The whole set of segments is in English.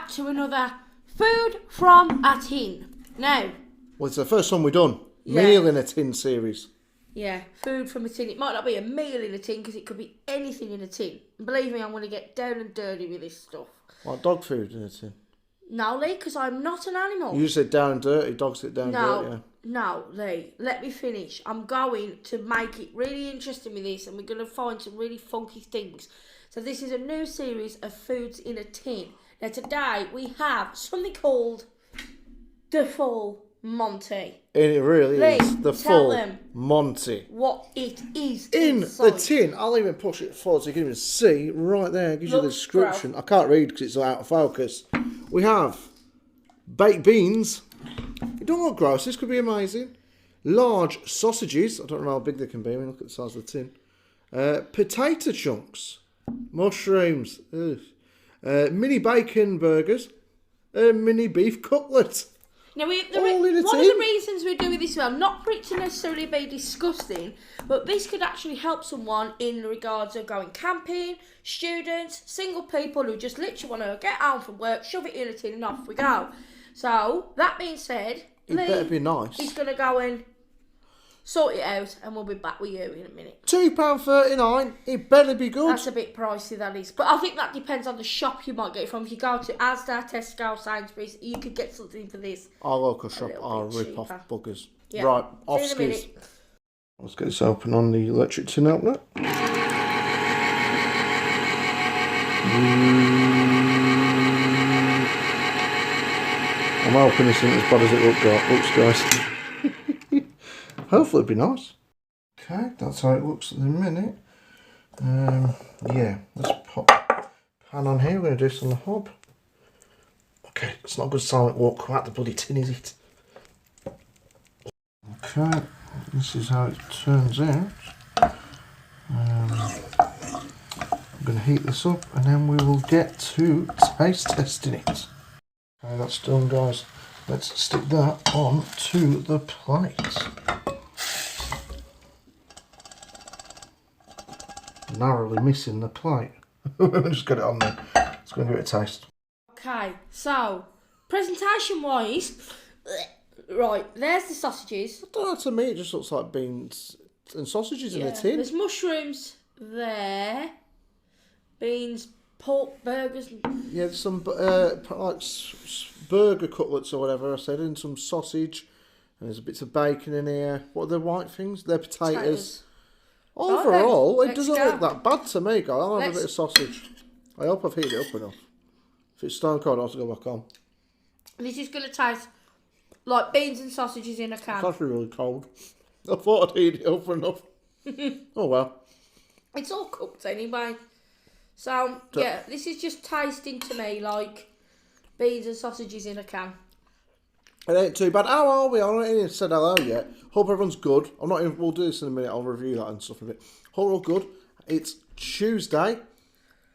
back to another food from a tin. Now, Well, it's the first one we've done. Yeah. Meal in a tin series. yeah, food from a tin. It might not be a meal in a tin because it could be anything in a tin. And believe me, I'm going to get down and dirty with this stuff. Like dog food in a tin. No, Lee, because I'm not an animal. You said down and dirty. Dogs get down and dirty, yeah. No, Lee, let me finish. I'm going to make it really interesting with this, and we're going to find some really funky things. So this is a new series of foods in a tin. Now today we have something called the full Monty. It really Lee, is the tell full them Monty. what it is In inside. the tin, I'll even push it forward so you can even see right there. It gives you the Look, description. I can't read because it's out of focus. We have baked beans. It don't look gross. This could be amazing. Large sausages. I don't know how big they can be. I mean, look at the size of the tin. Potato chunks. Mushrooms. Ugh. Mini bacon burgers. Mini beef cutlet. Now, All in a one of tin. the reasons we're doing this well, not for it to necessarily be disgusting, but this could actually help someone in regards of going camping, students, single people who just literally want to get home from work, shove it in a tin and off we go. So, that being said, It better be nice. He's going to go and sort it out and we'll be back with you in a minute. £2.39. It better be good. That's a bit pricey, that is. But I think that depends on the shop you might get it from. If you go to Asda, Tesco, Sainsbury's, you could get something for this. Our local shop little are bit rip off cheaper. buggers. Yeah. Right, off See you in a skis. minute. Let's get this open on the electric tin opener. I'm hoping this isn't as bad as it looks, guys. Hopefully it'll be nice. Okay, that's how it looks at the minute. Yeah, let's pop pan on here. We're going to do this on the hob. Okay, it's not a good sign it won't come out the bloody tin, is it? Okay, this is how it turns out. I'm going to heat this up and then we will get to taste testing it. Okay, that's done, guys. Let's stick that on to the plate. Narrowly missing the plate. We'll just get it on there. Let's go and give it a taste. Okay, so, presentation wise, right, there's the sausages. I don't know, to me it just looks like beans and sausages in a tin. There's mushrooms there, beans, pork, burgers. Yeah, there's some like burger cutlets or whatever I said, and some sausage. And there's bits of bacon in here. What are the white things? They're potatoes. Overall, then, it doesn't look that bad to me, guys. I'll have a bit of sausage. I hope I've heated it up enough. If it's stone cold, I'll have to go back on. This is going to taste like beans and sausages in a can. It's actually really cold. I thought I'd heated it up enough. Oh well. It's all cooked anyway. So, yeah, this is just tasting to me like beans and sausages in a can. It ain't too bad. How are we? I haven't even said hello yet. Hope everyone's good. I'm not even, we'll do this in a minute. I'll review that and stuff a bit. Hope we're all good. It's Tuesday.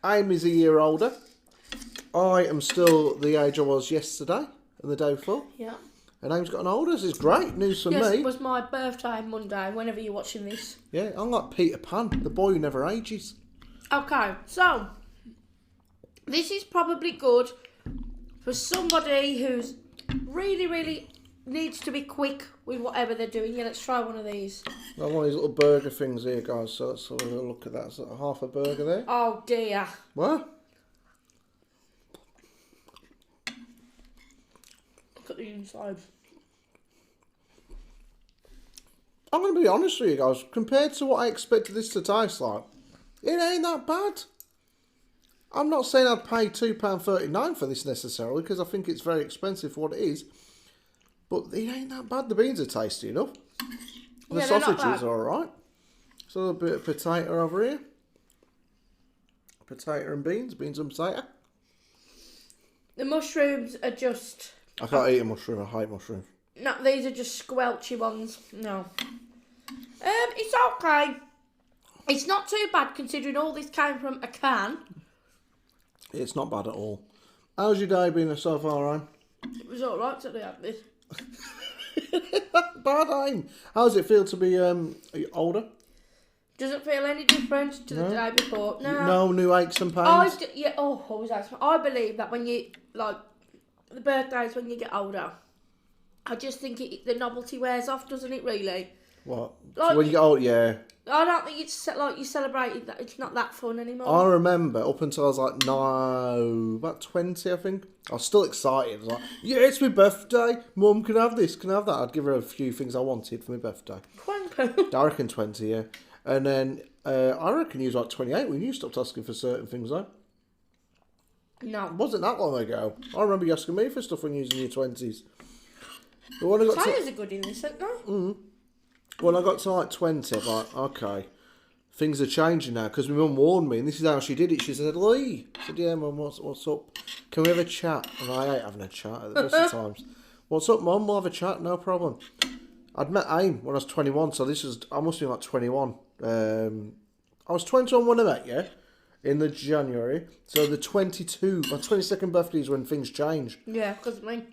Amy's a year older. I am still the age I was yesterday and the day before. Yeah. And Amy's gotten older. This is great news for Yes, me. it was my birthday Monday, whenever you're watching this. Yeah, I'm like Peter Pan, the boy who never ages. Okay, so this is probably good for somebody who's really needs to be quick with whatever they're doing. Yeah, let's try one of these. Got one of these little burger things here, guys. So let's have a little look at that. Is that half a burger there? Oh dear. What? Look at the inside. I'm going to be honest with you guys. Compared to what I expected this to taste like, it ain't that bad. I'm not saying I'd pay £2.39 for this necessarily, because I think it's very expensive for what it is. But it ain't that bad. The beans are tasty enough. The Yeah, they're not sausages bad. are alright. So a little bit of potato over here. Potato and beans. Beans and potato. The mushrooms are just... I can't eat a mushroom. I hate mushrooms. No, these are just squelchy ones. No. It's okay. It's not too bad considering all this came from a can. It's not bad at all. How's your day been so far, Ryan? It was alright till they had this. Bad, Ryan. How does it feel to be older? Doesn't feel any different to the day before. No. No new aches and pains. I believe that when you, like, the birthdays when you get older, I just think the novelty wears off, doesn't it, really? What? Like, So when you get old, yeah. I don't think it's like you celebrated that. It's not that fun anymore. I remember up until I was like, about 20, I think. I was still excited. I was like, yeah, it's my birthday. Mum, can I have this? Can I have that? I'd give her a few things I wanted for my birthday. I reckon 20, yeah. And then I reckon you was like 28 when you stopped asking for certain things, though. No. It wasn't that long ago. I remember you asking me for stuff when you was in your 20s. But when I got Tyres are good in this, aren't they? When I got to like 20, I was like, okay, things are changing now. Because my mum warned me, and this is how she did it. She said, Lee. I said, yeah, mum, what's up? Can we have a chat? And I hate having a chat at the best of times. What's up, mum? We'll have a chat, no problem. I'd met AIM when I was 21, so I must have been like 21. I was 21 when I met you, in the January. So my 22nd birthday is when things change. Yeah, because of me.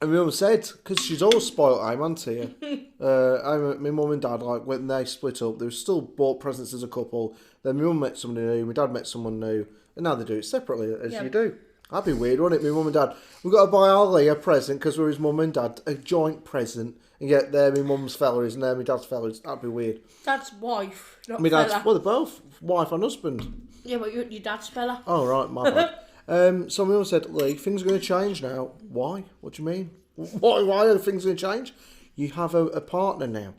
And my mum said, because she's always spoilt AIM, hasn't she? My mum and dad, like, when they split up, they still bought presents as a couple. Then my mum met someone new, my dad met someone new, and now they do it separately, as you do. That'd be weird, wouldn't it? My mum and dad, we've got to buy Ali a present because we're his mum and dad, a joint present. And yet there my mum's fella is and there my dad's fella is. That'd be weird. Dad's wife, not My dad's, fella. well, they're both wife and husband. Yeah, but your dad's fella. Oh, right, my bad. So my mum said, Lee, things are going to change now. Why? What do you mean? Why are things going to change? You have a partner now.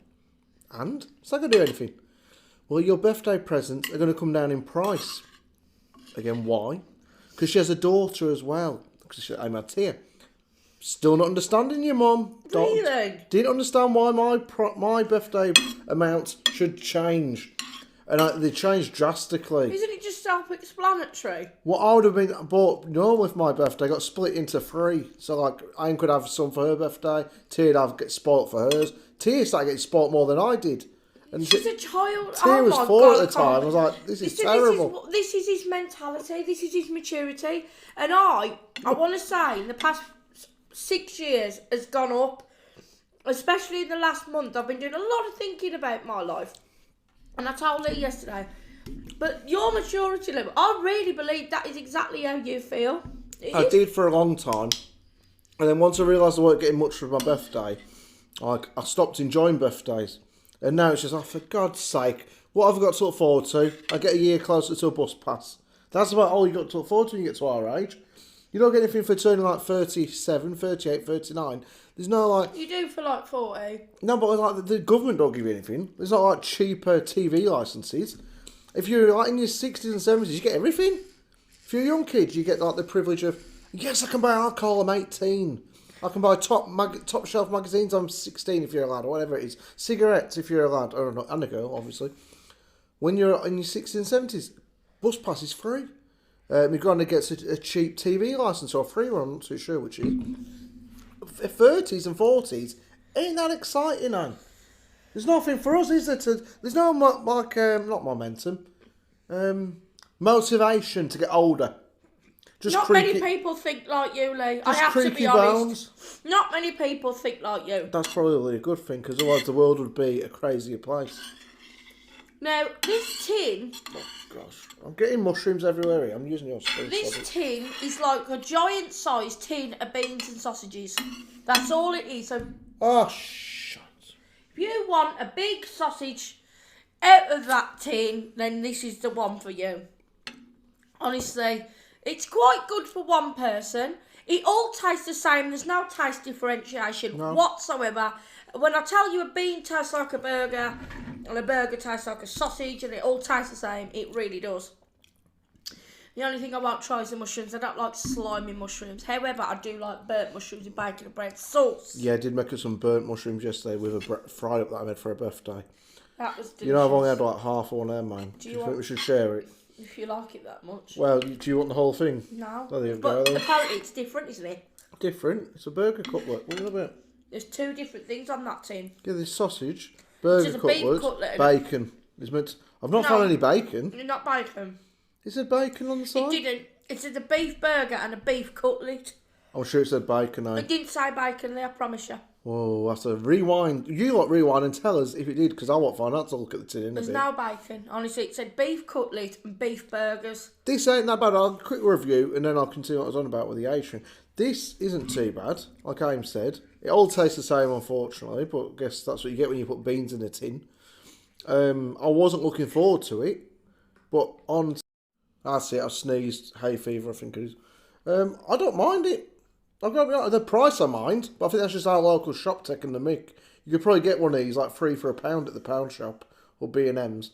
And? It's not going to do anything. Well, your birthday presents are going to come down in price. Again, why? Because she has a daughter as well. Because I'm a tear. Still not understanding you, Mum. Really? Didn't understand why my birthday amount should change. And they changed drastically. Isn't it just self-explanatory? What I would have been bought normal for my birthday got split into 3. So, like, Aim could have some for her birthday. Tia would get spoilt for hers. Tia started getting spoilt more than I did. And She's a child. Tia was 4 at the time. I was like, this is terrible. This is his mentality. This is his maturity. And I want to say, in the past 6 years has gone up. Especially in the last month. I've been doing a lot of thinking about my life. And I told her yesterday, but your maturity level, I really believe that is exactly how you feel. I did for a long time. And then once I realised I weren't getting much for my birthday, I stopped enjoying birthdays. And now it's just like, for God's sake, what have I got to look forward to? I get a year closer to a bus pass. That's about all you got to look forward to when you get to our age. You don't get anything for turning like 37, 38, 39. There's no like... You do for like 40. No, but like the government don't give you anything. There's not like cheaper TV licences. If you're like in your 60s and 70s, you get everything. If you're a young kid, you get like the privilege of, yes, I can buy alcohol, I'm 18. I can buy top shelf magazines, I'm 16 if you're a lad, or whatever it is. Cigarettes if you're a lad, or not, and a girl, obviously. When you're in your 60s and 70s, bus pass is free. My granddad gets a cheap TV licence, or a free one, I'm not too sure which is. 30s and 40s, ain't that exciting, man? There's nothing for us, is there? There's no, not momentum, motivation to get older. Not many people think like you, Lee. I have to be honest. Not many people think like you. That's probably a good thing, because otherwise the world would be a crazier place. Now, this tin... Oh, gosh. I'm getting mushrooms everywhere here. I'm using your spoon. This tin is like a giant-sized tin of beans and sausages. That's all it is. So, oh, shit. If you want a big sausage out of that tin, then this is the one for you. Honestly, it's quite good for one person. It all tastes the same. There's no taste differentiation whatsoever. When I tell you a bean tastes like a burger, and a burger tastes like a sausage, and it all tastes the same, it really does. The only thing I won't try is the mushrooms. I don't like slimy mushrooms. However, I do like burnt mushrooms with bacon and bread sauce. Yeah, I did make us some burnt mushrooms yesterday with a fry up that I made for a birthday. That was delicious. You know, I've only had like half one there, man. Do you think we should share it? If you like it that much. Well, do you want the whole thing? No. But apparently it's different, isn't it? Different? It's a burger cutlet. What about? There's 2 different things on that tin. Yeah, there's sausage, burger cutlet, bacon. I've not found any bacon. Not bacon. Is there bacon on the side? It didn't. It said a beef burger and a beef cutlet. I'm sure it said bacon, though. It didn't say bacon, Lee, I promise you. Oh, that's a rewind. You lot rewind and tell us if it did, because I won't find out to look at the tin in a There's bit. no bacon. Honestly, it said beef cutlet and beef burgers. This ain't that bad. I'll quick review and then I'll continue what I was on about with the Asian. This isn't too bad, like Aim said. It all tastes the same, unfortunately, but I guess that's what you get when you put beans in a tin. I wasn't looking forward to it, but that's it. I sneezed. Hay fever, I think it is. I don't mind it. I've got to be honest, the price I mind, but I think that's just our local shop taking the mick. You could probably get one of these like free for £1 at the pound shop or B&M's.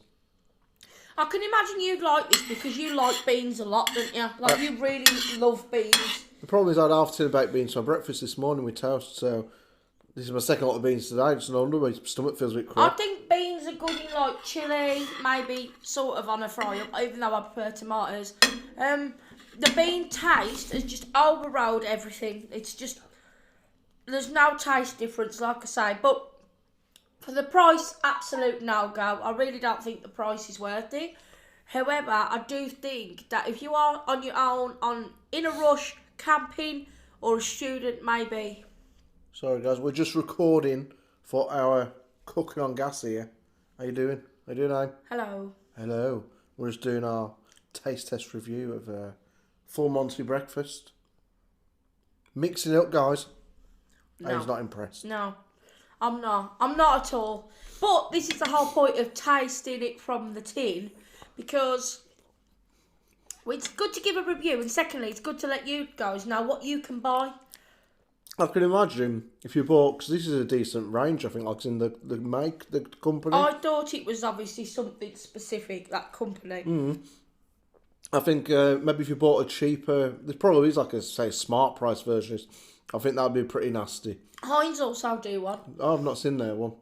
I can imagine you'd like this because you like beans a lot, don't you? Like, you really love beans. The problem is I had half a tin of baked beans for breakfast this morning with toast, so this is my second lot of beans today. Just no wonder my stomach feels a bit I crap. think beans are good in like chili, maybe sort of on a fry up, even though I prefer tomatoes. The bean taste has just overrode everything. It's just, there's no taste difference, like I say. But for the price, absolute no-go. I really don't think the price is worth it. However, I do think that if you are on your own, in a rush, camping, or a student, maybe. Sorry guys, we're just recording for our cooking on gas here. How you doing? How you doing, Aim? Hello. Hello. We're just doing our taste test review of full Monty breakfast. Mixing it up, guys. No. Aim's not impressed. No, I'm not. I'm not at all. But this is the whole point of tasting it from the tin, because it's good to give a review, and secondly, it's good to let you guys know what you can buy. I can imagine if you bought, because this is a decent range, I think, like it's in the company. I thought it was obviously something specific, that company. I think maybe if you bought a cheaper, there probably is like a, say, smart price version. I think that would be pretty nasty. Heinz also do one. Oh, I've not seen their one.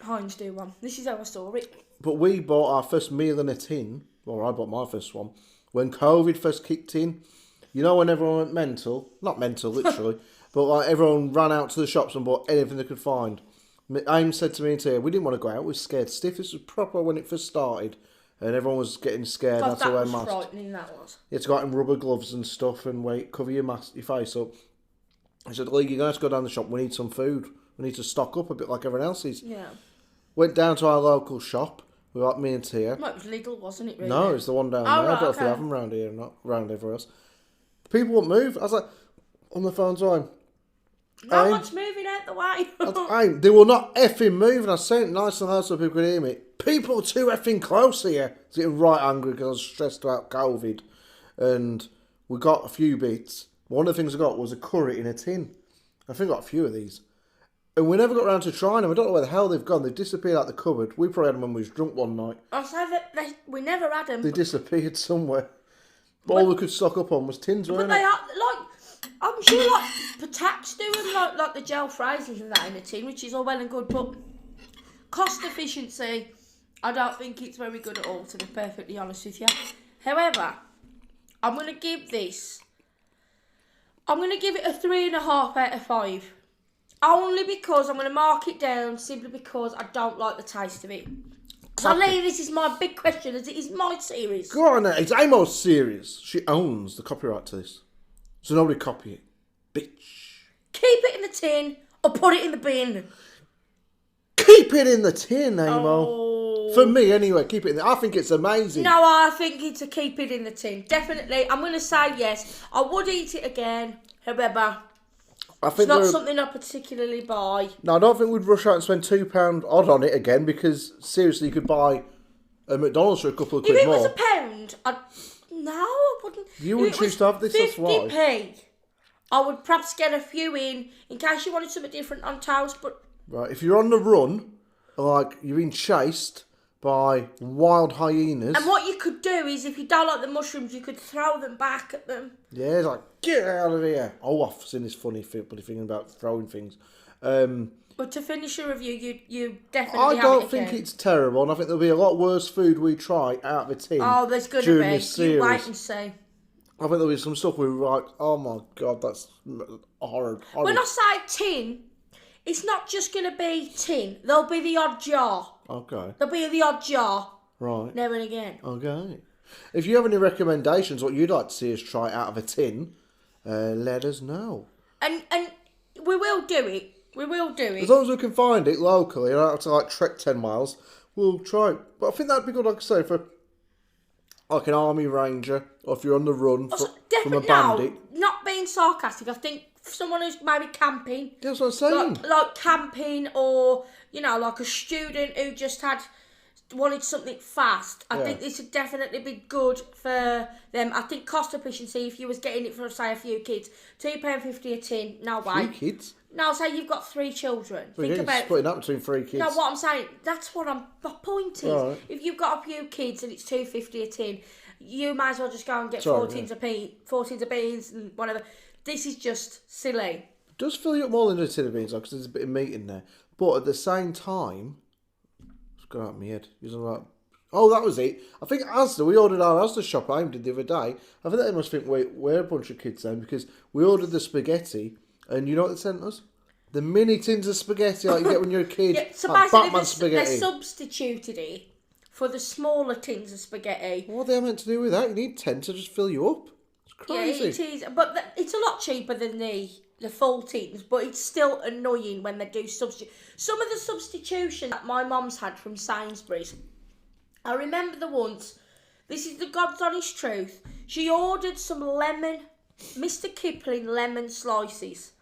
Heinz do one. This is how I saw it. But we bought our first meal in a tin, or I bought my first one, when COVID first kicked in. You know when everyone went mental? Not mental, literally. But like everyone ran out to the shops and bought anything they could find. Aim said to me and Tia, we didn't want to go out, we were scared stiff. This was proper when it first started. And everyone was getting scared, had to wear masks. That was frightening, that was. You had to go out in rubber gloves and stuff and cover your face up. I said, Lee, you're going to have to go down the shop, we need some food. We need to stock up a bit like everyone else is. Yeah. Went down to our local shop, with like me and Tia. Well, it was Lidl, wasn't it, really? No, it's the one down there. Right, I don't know if they have them round here, not round everywhere else. People won't move. I was like, on the phone time. No one's moving out the way. They will not effing move, and I said it nice and loud so people could hear me. People are too effing close here. I was getting right angry because I was stressed about COVID. And we got a few bits. One of the things I got was a curry in a tin. I think I got a few of these. And we never got around to trying them. I don't know where the hell they've gone. They disappeared out the cupboard. We probably had them when we was drunk one night. I said that we never had them. They disappeared somewhere. But all we could stock up on was tins, weren't But it? they are, like, I'm sure, like, Patak's doing, like the gel Frasers and that in a tin, which is all well and good, but cost efficiency, I don't think it's very good at all, to be perfectly honest with you. However, I'm going to give it a 3.5 out of 5. Only because I'm going to mark it down, simply because I don't like the taste of it. So, Lee, this is my big question, as it is my series. Go on, it's Amo's series. She owns the copyright to this. So nobody copy it. Bitch. Keep it in the tin or put it in the bin. Keep it in the tin, Amo. Oh. For me, anyway, keep it in there. I think it's amazing. No, I think it's a keep it in the tin. Definitely. I'm going to say yes. I would eat it again. However, I it's think not something I particularly buy. No, I don't think we'd rush out and spend £2 odd on it again, because seriously, you could buy a McDonald's for a couple of quid If it more. was £1, no, I wouldn't. You wouldn't choose to have this, that's why. 50p, I would perhaps get a few in case you wanted something different on toast, but... Right, if you're on the run, like you're being chased by wild hyenas... And what you could do is, if you don't like the mushrooms, you could throw them back at them. Yeah, it's like, get out of here. Oh, I've seen this funny thing about throwing things. But to finish your review, you definitely I don't think it's terrible, and I think there'll be a lot worse food we try out of a tin. Oh, there's going to during be. this series. You wait and see. I think there'll be some stuff where we're like, oh my god, that's horrid. When I say tin, it's not just going to be tin. There'll be the odd jar. Okay. There'll be the odd jar. Right. Now and again. Okay. If you have any recommendations, what you'd like to see us try out of a tin, let us know. And we will do it. We will do it. As long as we can find it locally, and I don't have to like trek 10 miles, we'll try it. But I think that'd be good, like I say, for like an army ranger, or if you're on the run from a bandit. No, not being sarcastic, I think someone who's maybe camping. That's what I'm saying. Like camping, or, like a student who just wanted something fast. I think this would definitely be good for them. I think cost efficiency, if you was getting it for, say, a few kids, £2.50 a tin, no way. 3 kids? No, say you've got 3 children. Well, Think about splitting up between 3 kids. No, what I'm saying, that's what my point is. Right. If you've got a few kids and it's £2.50 a tin, you might as well just go and get 4 tins of beans and whatever. This is just silly. It does fill you up more than a tin of beans, because there's a bit of meat in there. But at the same time, it's gone out of my head. Oh, that was it. I think Asda, we ordered our Asda shop I did the other day. I think they must think we're a bunch of kids then, because we ordered the spaghetti, and you know what they sent us? The mini tins of spaghetti like you get when you're a kid. Yeah, so like basically Batman spaghetti. they substituted it for the smaller tins of spaghetti. What are they meant to do with that? You need 10 to just fill you up. It's crazy. Yeah, it is. But it's a lot cheaper than the full tins, but it's still annoying when they do substitute. Some of the substitution that my mum's had from Sainsbury's, I remember the once, this is the God's honest truth, she ordered some Mr. Kipling lemon slices.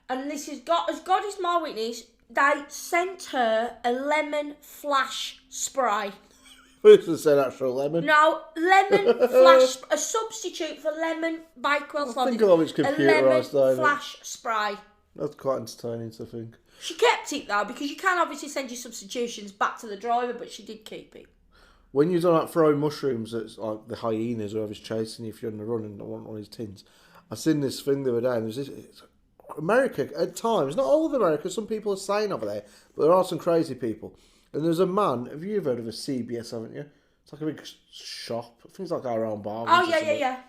And this is as God is my witness, they sent her a lemon flash spray. This is an actual lemon. No, lemon flash, a substitute for lemon Bakewell slices. I think a lot of it's computerised though. A lemon flash spray. That's quite entertaining to think. She kept it though, because you can obviously send your substitutions back to the driver, but she did keep it. When you're like throwing mushrooms at like the hyenas, whoever's chasing you if you're on the run and want one of his tins, I seen this thing the other day, and there's this. America at times, not all of America, some people are sane over there, but there are some crazy people. And there's a man, have you ever heard of a CBS, haven't you? It's like a big shop. I think it's like our own bar. Oh, yeah.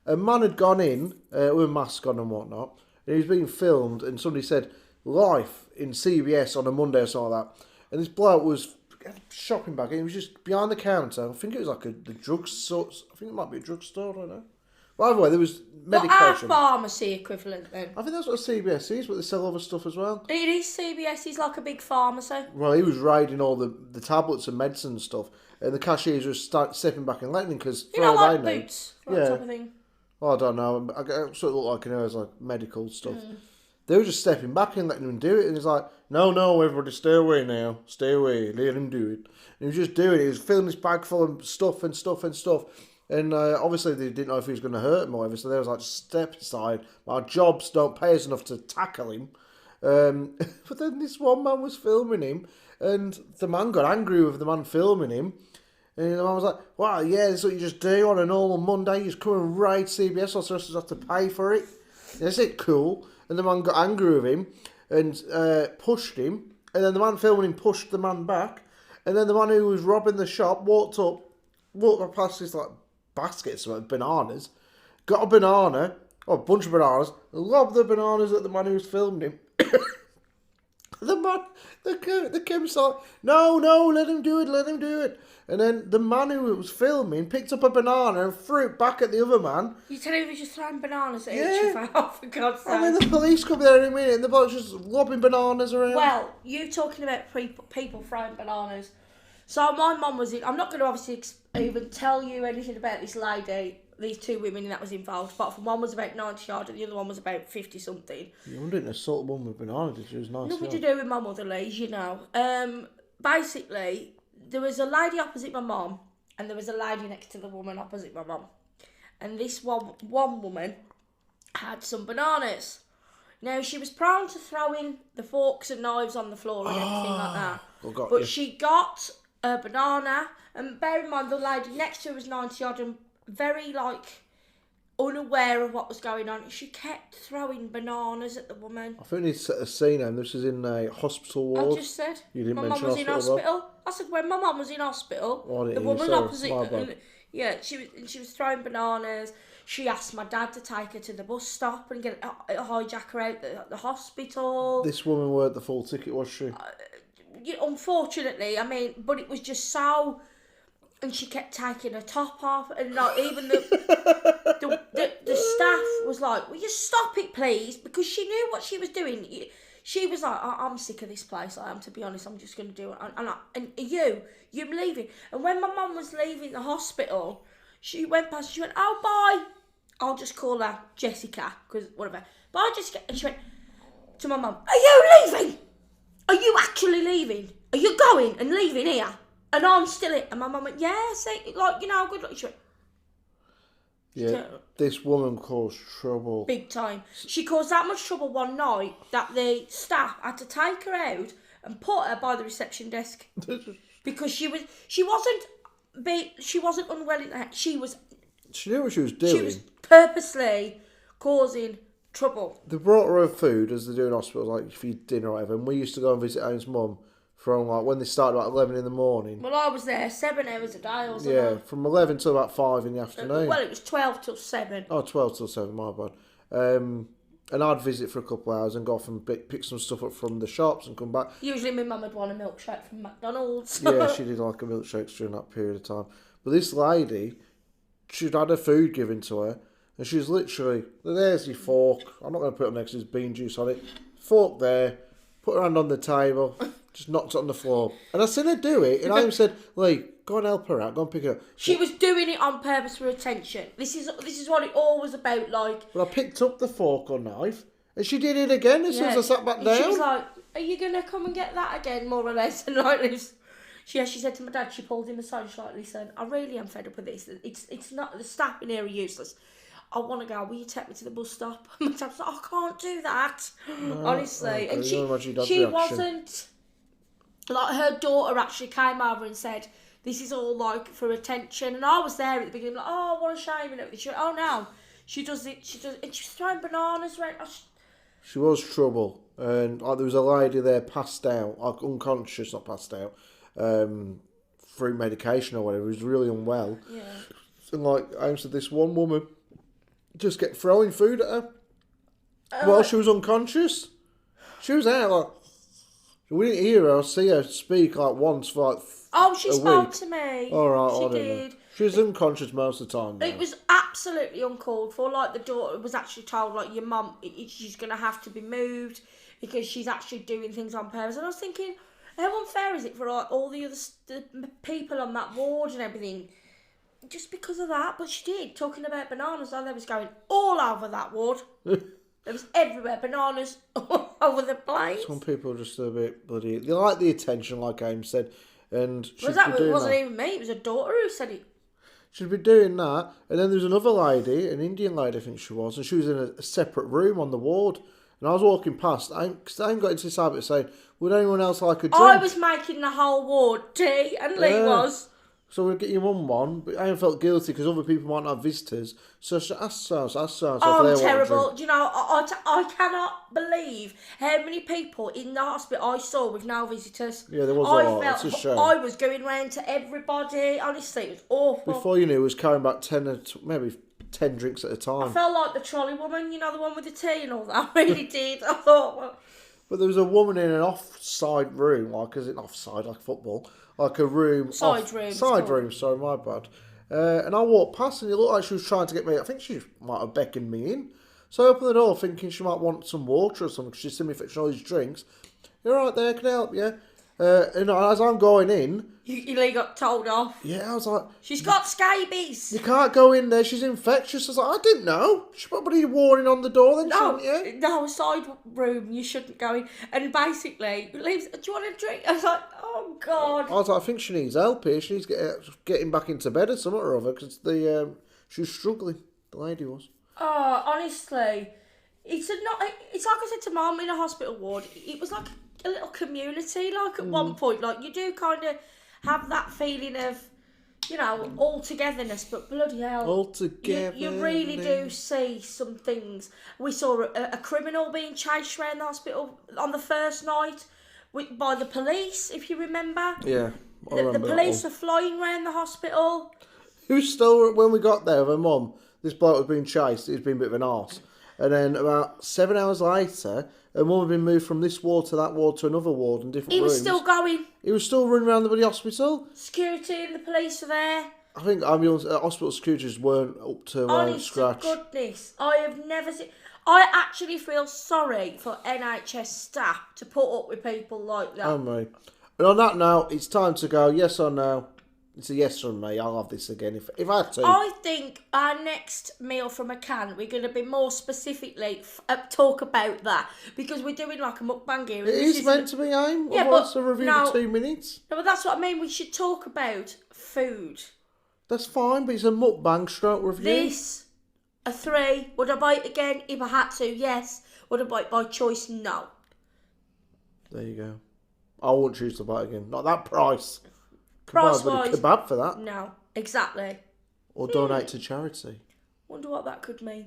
A man had gone in with a mask on and whatnot, and he was being filmed, and somebody said, life in CBS on a Monday or something like that. And this bloke was had a shopping bag, and he was just behind the counter. I think it was like the drugstore. I think it might be a drugstore, I don't know. Well, either way, there was medication. What our pharmacy equivalent then? I think that's what CBS is, but they sell other stuff as well. It is CBS, is like a big pharmacy. Well, he was raiding all the tablets and medicine and stuff, and the cashiers were stepping back and letting him, because for all like boots, that type of thing. Well, I don't know. I sort of look like it was like medical stuff. They were just stepping back and letting him do it, and he's like, no, everybody stay away now. Stay away, let him do it. And he was just doing it. He was filling his bag full of stuff. And obviously they didn't know if he was going to hurt him or whatever, so they was like, step aside. My jobs don't pay us enough to tackle him. But then this one man was filming him, and the man got angry with the man filming him. And the man was like, well, yeah, this is what you just do on a normal Monday. You just come and raid CBS, or else you have to pay for it. Is it cool? And the man got angry with him and pushed him. And then the man filming him pushed the man back. And then the man who was robbing the shop walked past this like baskets of bananas, got a banana, or a bunch of bananas, lobbed the bananas at the man who was filming him. The Kim's like, no, let him do it. And then the man who was filming picked up a banana and threw it back at the other man. You tell him he was just throwing bananas at each other, for God's sake. I mean, the police come there in a minute and the bloke's just lobbing bananas around. Well, you talking about people throwing bananas. So my mum was in, I'm not going to obviously even tell you anything about this lady, these two women that was involved, but one was about 90 odd and the other one was about 50 something. You didn't assault a woman with bananas, did you? It was nice. Nothing to do with my mother, Lee, you know. Basically, there was a lady opposite my mum and there was a lady next to the woman opposite my mum. And this one woman had some bananas. Now, she was prone to throwing the forks and knives on the floor and everything like that. But she got a banana, and bear in mind the lady next to her was 90 odd and very unaware of what was going on. She kept throwing bananas at the woman. I think it's a scene, and this is in a hospital ward. I just said you didn't my mention mum was in hospital. Though? I said when my mum was in hospital, the woman opposite, she was throwing bananas. She asked my dad to take her to the bus stop and hijack her out the hospital. This woman weren't the full ticket, was she? Unfortunately, I mean, but it was just so, and she kept taking her top off, and like even the staff was like, "Will you stop it, please?" Because she knew what she was doing. She was like, I'm sick of this place. I am, to be honest. I'm just going to do it. And you're leaving. And when my mum was leaving the hospital, she went past. She went, oh, bye. I'll just call her Jessica, because whatever. Bye, Jessica. And she went to my mum, are you leaving? Are you actually leaving? Are you going and leaving here? And I'm still here. And my mum went, yeah, say, like, good luck. She went, yeah, this woman caused trouble. big time. She caused that much trouble one night that the staff had to take her out and put her by the reception desk because she wasn't unwell in the head. She knew what she was doing. She was purposely causing trouble. They brought her food as they do in hospitals, like for dinner or whatever. And we used to go and visit Aim's mum from like when they started about 11 in the morning. Well, I was there 7 hours a day, wasn't I? From 11 till about 5 in the afternoon. Well, it was 12 till 7. Oh, 12 till 7, my bad. And I'd visit for a couple of hours and go off and pick some stuff up from the shops and come back. Usually my mum would want a milkshake from McDonald's. Yeah, she did like a milkshake during that period of time. But this lady, she'd had her food given to her, and she's literally, there's your fork. I'm not going to put it next to this bean juice on it. Fork there, put her hand on the table, just knocked it on the floor. And I seen her do it, and I said, Lee, go and help her out, go and pick her up. She was doing it on purpose for attention. This is what it all was about, like. But I picked up the fork or knife, and she did it again as soon as I sat back down. She was like, are you going to come and get that again, more or less? And like this. She said to my dad, she pulled him aside, she's like, listen, I really am fed up with this. It's not, the staff in here are useless. I want to go, will you take me to the bus stop? And my dad's like, I can't do that. No, honestly. And she wasn't, like, her daughter actually came over and said, this is all like for attention. And I was there at the beginning, like, oh, what a shame. And she went, oh no, she does it, and she was throwing bananas around. She was trouble. And there was a lady there passed out, like unconscious, not passed out, through medication or whatever. Who was really unwell. Yeah. And like I said, this one woman just kept throwing food at her while she was unconscious. She was out like, we didn't hear her or see her speak like once for like she spoke to me. All right, she did. She was unconscious most of the time. It was absolutely uncalled for. Like the daughter was actually told, like your mum, she's gonna have to be moved because she's actually doing things on purpose. And I was thinking, how unfair is it for like all the people on that ward and everything? Just because of that, but she did, talking about bananas, and they was going all over that ward. There was everywhere, bananas all over the place. Some people are just a bit bloody, they like the attention, like Aim said, and it wasn't even me, it was a daughter who said it. She'd be doing that, and then there was another lady, an Indian lady I think she was, and she was in a separate room on the ward, and I was walking past, I got into this habit of saying, would anyone else like a drink? I was making the whole ward tea, and Lee was. So we'd get your mum one, but I felt guilty because other people might not have visitors. So she asked so. Oh, terrible. Do you know, I cannot believe how many people in the hospital I saw with no visitors. Yeah, there was a lot. It's a shame. I was going round to everybody. Honestly, it was awful. Before you knew, it was carrying back 10 drinks at a time. I felt like the trolley woman, the one with the tea and all that. I really did. I thought, well... But there was a woman in an offside room, like, is it offside, like football? Like a room. Side room, sorry, my bad. And I walked past and it looked like she was trying to get me. I think she might have beckoned me in. So I opened the door thinking she might want some water or something because she's seen me fixing all these drinks. You're right there, can I help you? And as I'm going in... You got told off. Yeah, I was like... She's got scabies. You can't go in there, she's infectious. I was like, I didn't know. She put a warning on the door then, shouldn't you? No, side room, you shouldn't go in. And basically, leaves, do you want a drink? I was like, oh, God. I was like, I think she needs help here. She needs to get back into bed or something or other because she was struggling. The lady was. Oh, honestly. It's like I said to Mum in a hospital ward, it was like a little community, like at one point, like you do kind of have that feeling of, all togetherness, but bloody hell, all together, you really do see some things. We saw a criminal being chased around the hospital on the first night by the police, if you remember. Yeah, the police were flying around the hospital. It was still, when we got there with her mum, this bloke was being chased, he was being a bit of an arse. And then about 7 hours later, her mum had been moved from this ward to that ward to another ward in different rooms. He was still going. He was still running around the bloody hospital. Security and the police were there. I think ambulance, hospital securities weren't up to scratch. Honest to goodness, I have never seen... I actually feel sorry for NHS staff to put up with people like that. Oh, mate. And on that note, it's time to go. Yes or no? It's a yes from me. I'll have this again if I had to. I think our next meal from a can, we're going to be more specifically talk about that, because we're doing like a mukbang here. It is meant to be, aim. Yeah, Otherwise, but a review no, for 2 minutes. No, but that's what I mean. We should talk about food. That's fine, but it's a mukbang stroke review. This, a 3. Would I bite again if I had to? Yes. Would I bite by choice? No. There you go. I won't choose to buy again. Not that price. Price-wise, kebab for that. no. Exactly. Or donate to charity. Wonder what that could mean.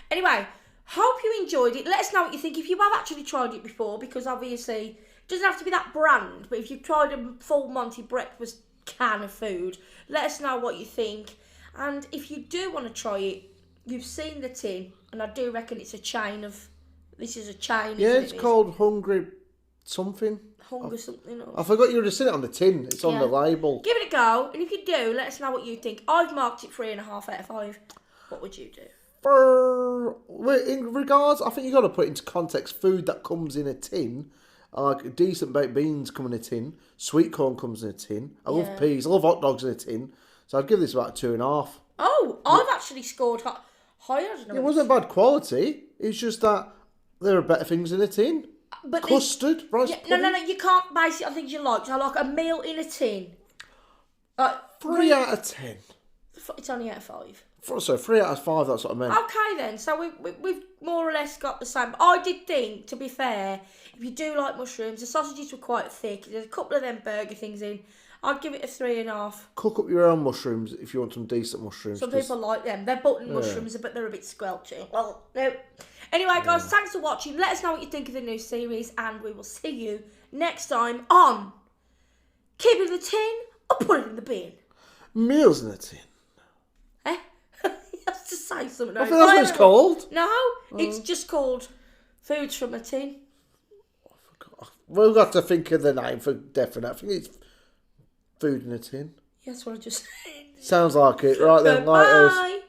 Anyway, hope you enjoyed it. Let us know what you think. If you have actually tried it before, because obviously it doesn't have to be that brand, but if you've tried a full Monty breakfast can of food, let us know what you think. And if you do want to try it, you've seen the tin, and I do reckon it's a chain of... This is a chain, Yeah, isn't it's it? called Hungry something. Hunger something or... I forgot you would have seen it on the tin. It's on the label. Give it a go, and if you do, let us know what you think. I've marked it 3.5 out of 5. What would you do? In regards, I think you got to put into context food that comes in a tin. Like decent baked beans come in a tin. Sweet corn comes in a tin. I love peas. I love hot dogs in a tin. So I'd give this about 2.5. Oh, I've actually scored higher than It wasn't bad quality. It's just that there are better things in a tin. But Custard, rice pudding. No, you can't base it on things you like. So like a meal in a tin. 3 out of 10. It's only out of 5. So 3 out of 5, that's what I meant. Okay then, so we've more or less got the same. I did think, to be fair, if you do like mushrooms, the sausages were quite thick. There's a couple of them burger things in. I'd give it a 3.5. Cook up your own mushrooms if you want some decent mushrooms. Some people like them. They're button mushrooms, but they're a bit squelchy. Well, no. Anyway, guys, thanks for watching. Let us know what you think of the new series, and we will see you next time on Keep It in the Tin or Put It in the Bin. Meals in a tin. Eh? You have to say something. I think that's what it's called. No, it's just called Foods from a Tin. We'll have to think of the name for definite. I think it's Food in a Tin. Yes, what I just said. Sounds like it. Right then, Bye. lighters.